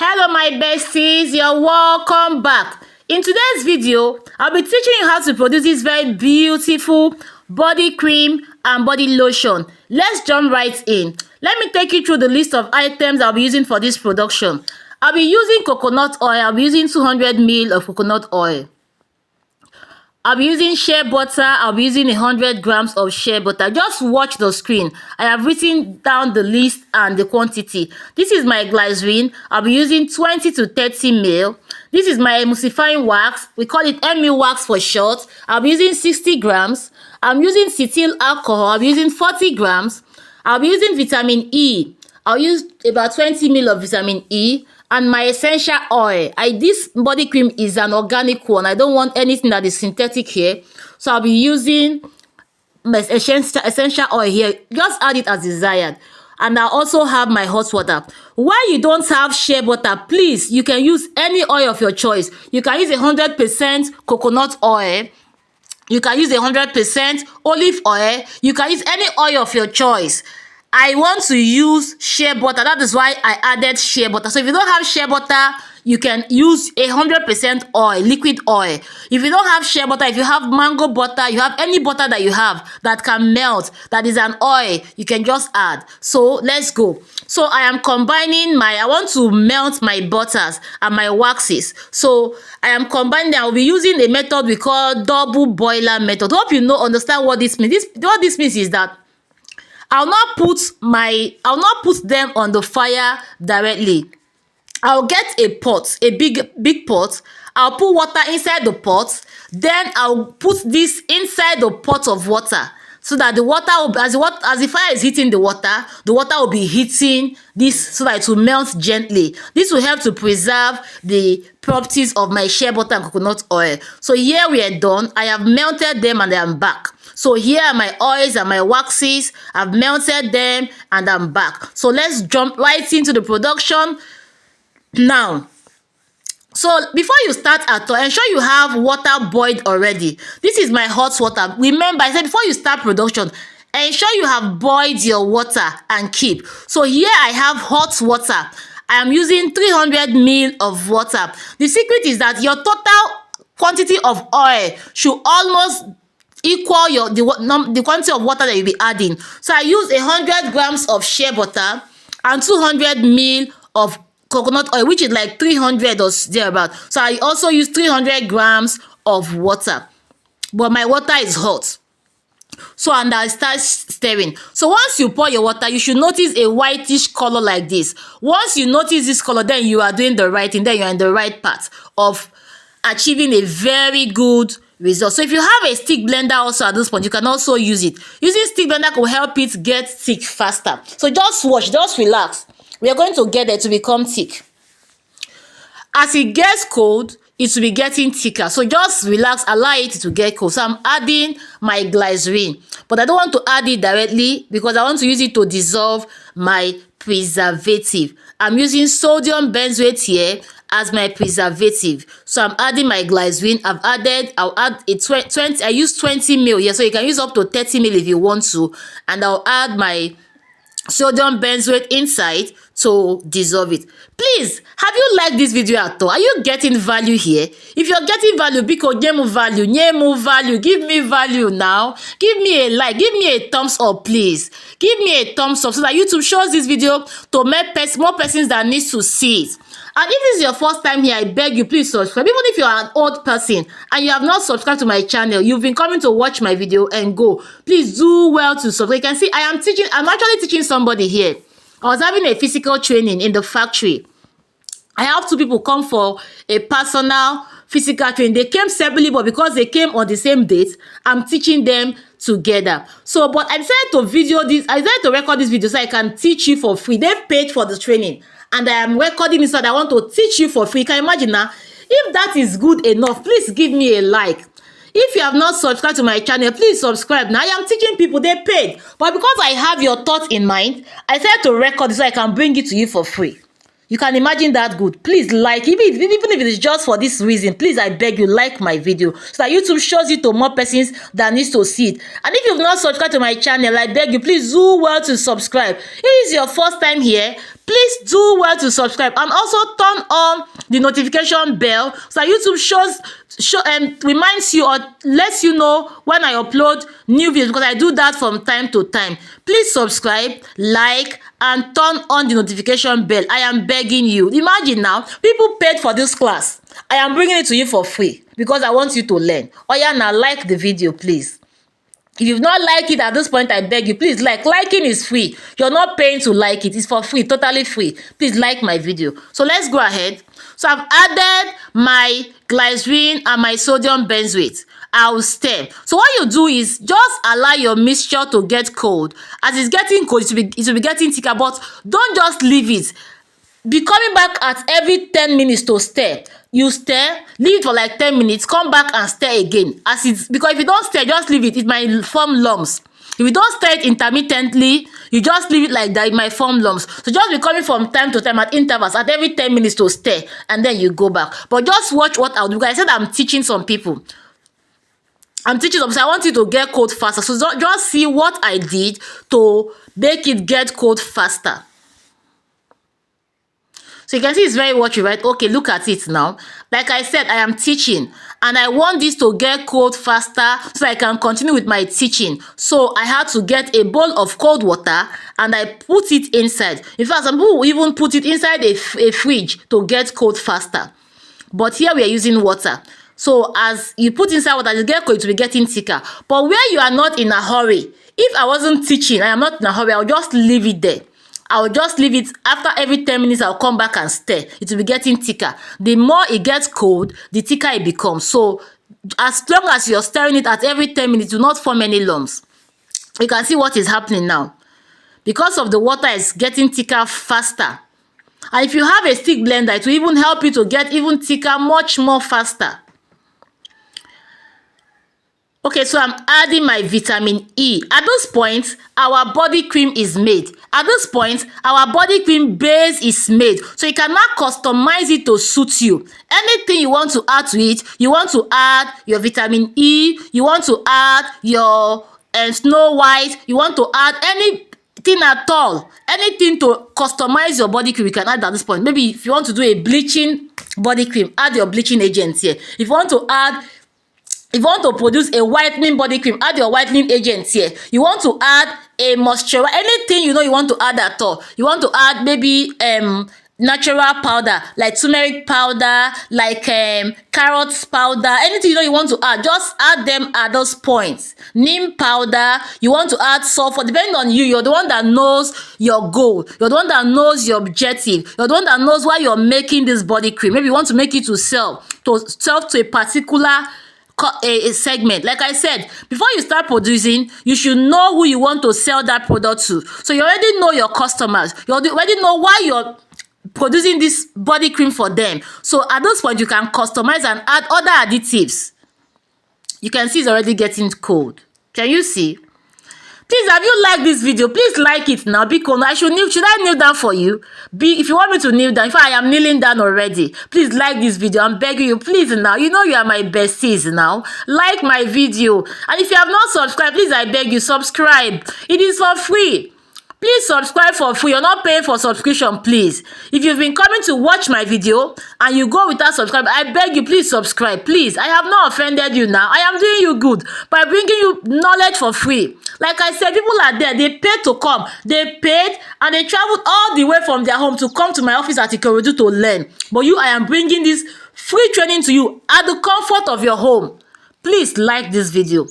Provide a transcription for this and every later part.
Hello my besties, you're welcome back. In today's video, I'll be teaching you how to produce this very beautiful body cream and body lotion. Let's jump right in. Let me take you through the list of items I'll be using for this production. I'll be using coconut oil. I'll be using 200 ml of coconut oil. I'll be using shea butter. I'll be using 100 grams of shea butter. Just watch the screen. I have written down the list and the quantity. This is my glycerin. I'll be using 20 to 30 ml. This is my emulsifying wax. We call it emu wax for short. I'll be using 60 grams. I'm using cetyl alcohol. I'll be using 40 grams. I'll be using vitamin E. I'll use about 20 ml of vitamin E. And my essential oil. This body cream is an organic one. I don't want anything that is synthetic here. So I'll be using my essential oil here. Just add it as desired. And I also have my hot water. While you don't have shea butter, please, you can use any oil of your choice. You can use 100% coconut oil. You can use 100% olive oil. You can use any oil of your choice. I want to use shea butter. That is why I added shea butter. So if you don't have shea butter, you can use 100% oil, liquid oil. If you don't have shea butter, if you have mango butter, you have any butter that you have that can melt, that is an oil, you can just add. So let's go. So I am combining I want to melt my butters and my waxes. So I am combining. I will be using a method we call double boiler method. Hope you understand what this means. What this means is that I'll not put them on the fire directly. I'll get a pot, a big pot. I'll put water inside the pot. Then I'll put this inside the pot of water so that the water will, as the fire is hitting the water will be hitting this so that it will melt gently. This will help to preserve the properties of my shea butter and coconut oil. So here we are done. I have melted them and I am back. So here are my oils and my waxes. I've melted them and I'm back. So let's jump right into the production now. So before you start at all, ensure you have water boiled already. This is my hot water. Remember, I said before you start production, ensure you have boiled your water and keep. So here I have hot water. I am using 300 ml of water. The secret is that your total quantity of oil should almost equal the quantity of water that you'll be adding. So I use 100 grams of shea butter and 200 ml of coconut oil, which is like 300 or thereabout. So I also use 300 grams of water, but my water is hot. So and I start stirring. So once you pour your water, you should notice a whitish color like this. Once you notice this color, then you are doing the right thing. Then you are in the right path of achieving a very good result. So if you have a stick blender also at this point, you can also use it. Using stick blender will help it get thick faster. So just watch, just relax. We are going to get it to become thick. As it gets cold, it will be getting thicker. So just relax, allow it to get cold. So I'm adding my glycerin, but I don't want to add it directly because I want to use it to dissolve my preservative. I'm using sodium benzoate here as my preservative. So I'm adding my glycerin. I'll add a 20. I use 20 ml here, so you can use up to 30 ml if you want to. And I'll add my sodium benzoate inside to dissolve it. Please, have you liked this video at all? Are you getting value here? If you're getting value, because give me value now. Give me a like, give me a thumbs up, please. Give me a thumbs up so that YouTube shows this video to more persons that need to see it. And if this is your first time here, I beg you, please subscribe. Even if you're an old person and you have not subscribed to my channel, you've been coming to watch my video and go, please do well to subscribe. You can see I'm actually teaching somebody here. I was having a physical training in the factory. I have two people come for a personal physical training. They came separately, but because they came on the same date, I'm teaching them together. So, but I decided to record this video so I can teach you for free. They paid for the training, and I am recording it so that I want to teach you for free. Can you imagine now? If that is good enough, please give me a like. If you have not subscribed to my channel, please subscribe. Now I am teaching people, they paid. But because I have your thoughts in mind, I decided to record it so I can bring it to you for free. You can imagine that good. Please like, even if it is just for this reason, please, I beg you, like my video so that YouTube shows it to more persons that needs to see it. And if you've not subscribed to my channel, I beg you, please do well to subscribe. If it's your first time here, please Please do well to subscribe and also turn on the notification bell so that YouTube reminds you or lets you know when I upload new videos, because I do that from time to time. Please subscribe, like, and turn on the notification bell. I am begging you. Imagine now, people paid for this class. I am bringing it to you for free because I want you to learn. Oh yeah, now like the video, please. If you've not liked it at this point, I beg you, please like. Liking is free. You're not paying to like it. It's for free, totally free. Please like my video. So let's go ahead. So I've added my glycerin and my sodium benzoate. I'll stir. So what you do is just allow your mixture to get cold. As it's getting cold, it will be getting thicker, but don't just leave it. Be coming back at every 10 minutes to stir. You stir, leave it for like 10 minutes, come back and stir again. Because if you don't stir, just leave it, it might form lumps. If you don't stir it intermittently, you just leave it like that, it might form lumps. So just be coming from time to time at intervals, at every 10 minutes to stir, and then you go back. But just watch what I'll do, because I said I'm teaching some people. I'm teaching them, so I want you to get cold faster. So just see what I did to make it get cold faster. So you can see it's very watchy, right? Okay, look at it now. Like I said, I am teaching and I want this to get cold faster so I can continue with my teaching. So I had to get a bowl of cold water and I put it inside. In fact, some people even put it inside a fridge to get cold faster. But here we are using water. So as you put inside water, you get cold, it will be getting thicker. But where you are not in a hurry, if I wasn't teaching, I am not in a hurry, I'll just leave it there. I'll just leave it. After every 10 minutes, I'll come back and stir. It will be getting thicker. The more it gets cold, the thicker it becomes. So as long as you're stirring it at every 10 minutes, it will not form any lumps. You can see what is happening now. Because of the water is getting thicker faster. And if you have a stick blender, it will even help you to get even thicker, much more faster. Okay, so I'm adding my vitamin E. At this point, our body cream is made. At this point, our body cream base is made. So you can now customize it to suit you. Anything you want to add to it, you want to add your vitamin E, you want to add your Snow White, you want to add anything at all. Anything to customize your body cream, you can add at this point. Maybe if you want to do a bleaching body cream, add your bleaching agent here. If you want to produce a whitening body cream, add your whitening agent here. You want to add a moisturizer, anything you want to add at all. You want to add maybe natural powder, like turmeric powder, like carrots powder, anything you want to add, just add them at those points. Neem powder, you want to add sulfur, depending on you. You're the one that knows your goal. You're the one that knows your objective. You're the one that knows why you're making this body cream. Maybe you want to make it to sell to a particular a segment. Like I said, before you start producing, you should know who you want to sell that product to. So you already know your customers. You already know why you're producing this body cream for them. So at this point, you can customize and add other additives. You can see it's already getting cold. Can you see? Please, have you liked this video? Please like it now, because should I kneel down for you? If you want me to kneel down, in fact, I am kneeling down already. Please like this video. I'm begging you, please now. You know you are my besties now. Like my video. And if you have not subscribed, please, I beg you, subscribe. It is for free. Please subscribe for free. You're not paying for subscription, please. If you've been coming to watch my video and you go without subscribing, I beg you, please subscribe. Please, I have not offended you now. I am doing you good by bringing you knowledge for free. Like I said, people are there. They paid to come. They paid and they traveled all the way from their home to come to my office at Ikorodu to learn. But I am bringing this free training to you at the comfort of your home. Please like this video.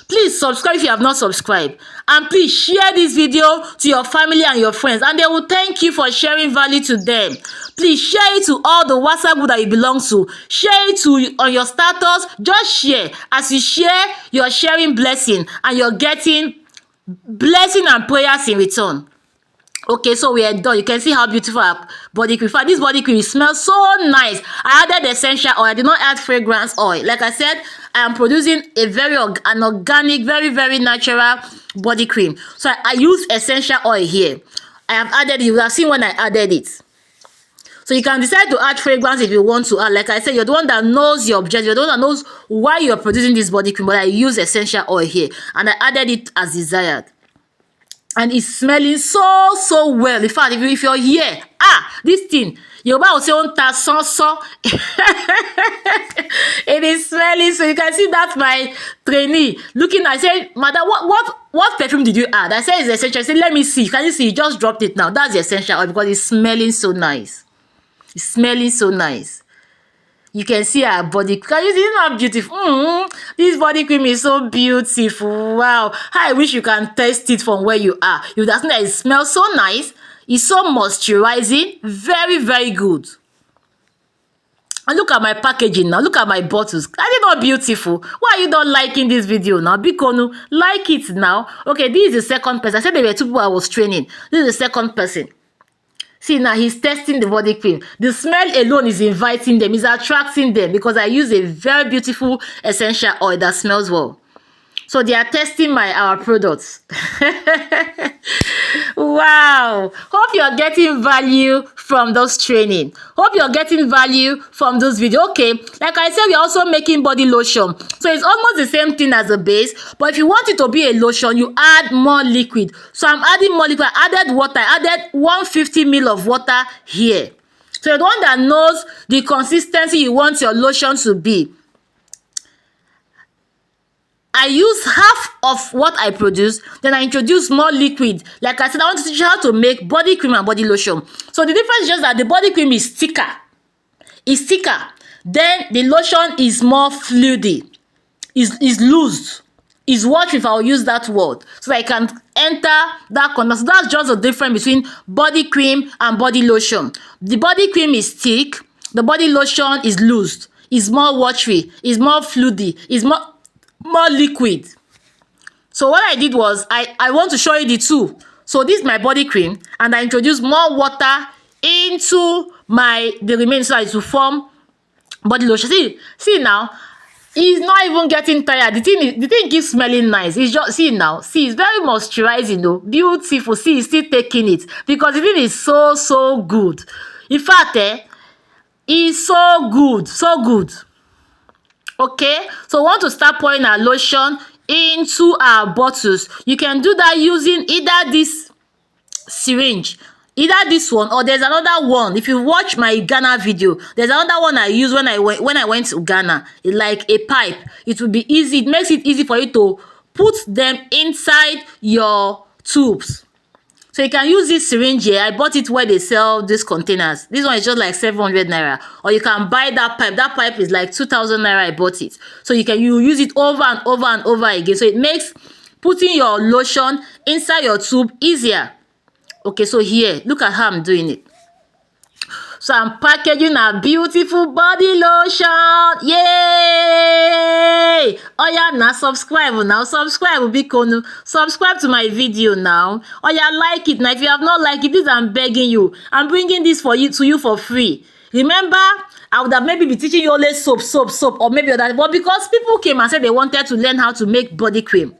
Please subscribe if you have not subscribed. And please share this video to your family and your friends. And they will thank you for sharing value to them. Please share it to all the WhatsApp group that you belong to. Share it on your status. Just share. As you share, you're sharing blessing. And you're getting blessing and prayers in return. Okay, so we are done. You can see how beautiful our body cream. This body cream smells so nice. I added essential oil. I did not add fragrance oil. Like I said, I am producing an organic, very, very natural body cream. So I use essential oil here. I have added it. You have seen when I added it. So you can decide to add fragrance if you want to add. Like I said, you're the one that knows your objective. You're the one that knows why you're producing this body cream. But I use essential oil here. And I added it as desired. and it's smelling so well. In fact, if you're here, this thing, Yoruba will say on ta so. It is smelling, so you can see that my trainee looking. I said, madam, what perfume did you add? I said it's essential. I said, let me see. Can you see? You just dropped it now. That's the essential oil because it's smelling so nice. It's smelling so nice. You can see her body. Can you see how beautiful? This body cream is so beautiful. Wow. I wish you can taste it from where you are. You just know that it smells so nice. It's so moisturizing. Very good. And look at my packaging now. Look at my bottles. Are they not beautiful? Why are you not liking this video now? Bikonu, like it now. Okay, this is the second person. I said there were 2 people I was training. This is the second person. See, now he's testing the body cream. The smell alone is inviting them, is attracting them because I use a very beautiful essential oil that smells well. So they are testing our products. Wow. Hope you're getting value from those training. Hope you're getting value from those videos. Okay, like I said, we're also making body lotion. So it's almost the same thing as a base. But if you want it to be a lotion, you add more liquid. So I'm adding more liquid. I added water. I added 150 ml of water here. So you're the one that knows the consistency you want your lotion to be. I use half of what I produce, then I introduce more liquid. Like I said, I want to teach you how to make body cream and body lotion. So the difference is just that the body cream is thicker. It's thicker. Then the lotion is more fluidy. Is loose. Is watery, if I'll use that word. So that I can enter that corner. So that's just the difference between body cream and body lotion. The body cream is thick. The body lotion is loose. Is more watery. Is more fluidy. Is more liquid. So what I did was I want to show you the two. So this is my body cream, and I introduced more water into the remaining so to form body lotion. See now, he's not even getting tired. The thing keeps smelling nice. It's just, see now, see, it's very moisturizing though, beautiful. See, he's still taking it because the thing is so good. In fact, it's so good. Okay, so we want to start pouring our lotion into our bottles. You can do that using either this syringe, either this one, or there's another one. If you watch my Ghana video, there's another one I used when I went to Ghana. It's like a pipe. It will be easy. It makes it easy for you to put them inside your tubes. So you can use this syringe here. I bought it where they sell these containers. This one is just like 700 naira. Or you can buy that pipe. That pipe is like 2,000 naira. I bought it. So you use it over and over again. So it makes putting your lotion inside your tube easier. Okay, so here, look at how I'm doing it. So I'm packaging a beautiful body lotion. Yay! Oh yeah, now subscribe Bikonu. Subscribe to my video now. Oh yeah, like it. Now if you have not liked it, please, I'm begging you. I'm bringing this to you for free. Remember, I would have maybe be teaching you only soap, or maybe other. But because people came and said they wanted to learn how to make body cream,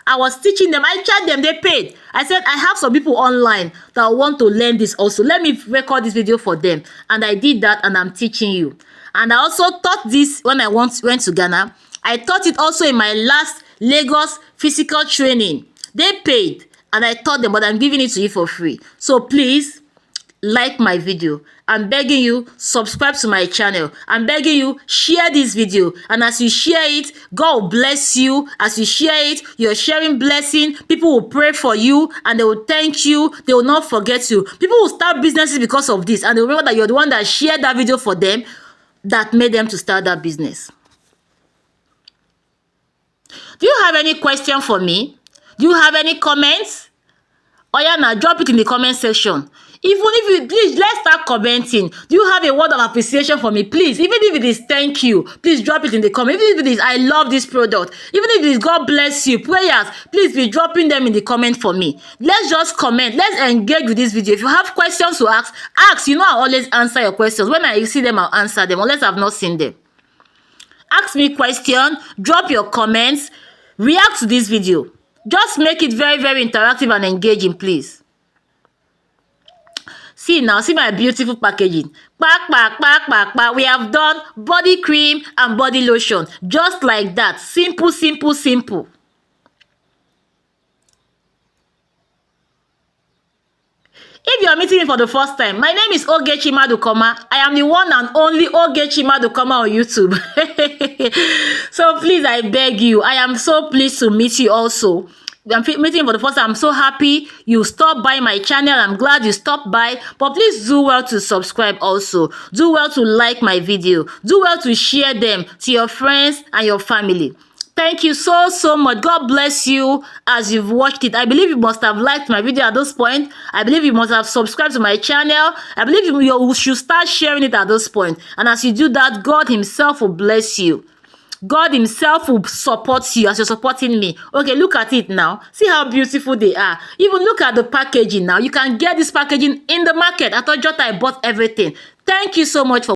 I was teaching them. I charged them. They paid. I said, I have some people online that want to learn this also. Let me record this video for them. And I did that, and I'm teaching you. And I also taught this when I went to Ghana. I taught it also in my last Lagos physical training. They paid, and I taught them, but I'm giving it to you for free. So please, like my video. I'm begging you, subscribe to my channel. I'm begging you, share this video. And as you share it, God will bless you. As you share it, you're sharing blessing. People will pray for you and they will thank you. They will not forget you. People will start businesses because of this. And they will remember that you're the one that shared that video for them that made them to start that business. Do you have any question for me? Do you have any comments? Oh yeah, now drop it in the comment section. Even if you, please, let's start commenting. Do you have a word of appreciation for me? Please, even if it is thank you, please drop it in the comment. Even if it is I love this product, even if it is God bless you, prayers, please be dropping them in the comment for me. Let's just comment. Let's engage with this video. If you have questions to ask, you know I always answer your questions. When I see them, I'll answer them, unless I've not seen them. Ask me question, drop your comments, react to this video. Just make it very, very interactive and engaging, please. See now, see my beautiful packaging. We have done body cream and body lotion. Just like that. Simple. If you are meeting me for the first time, my name is Ogechi Madukoma. I am the one and only Ogechi Madukoma on YouTube. So please, I beg you, I am so pleased to meet you also. I'm meeting for the first time. I'm so happy you stopped by my channel. I'm glad you stopped by. But please do well to subscribe also. Do well to like my video. Do well to share them to your friends and your family. Thank you so much. God bless you as you've watched it. I believe you must have liked my video at this point. I believe you must have subscribed to my channel. I believe you should start sharing it at this point. And as you do that, God himself will bless you. God himself will support you as you're supporting me. Okay, look at it now. See how beautiful they are. Even look at the packaging now. You can get this packaging in the market. I thought I bought everything. Thank you so much for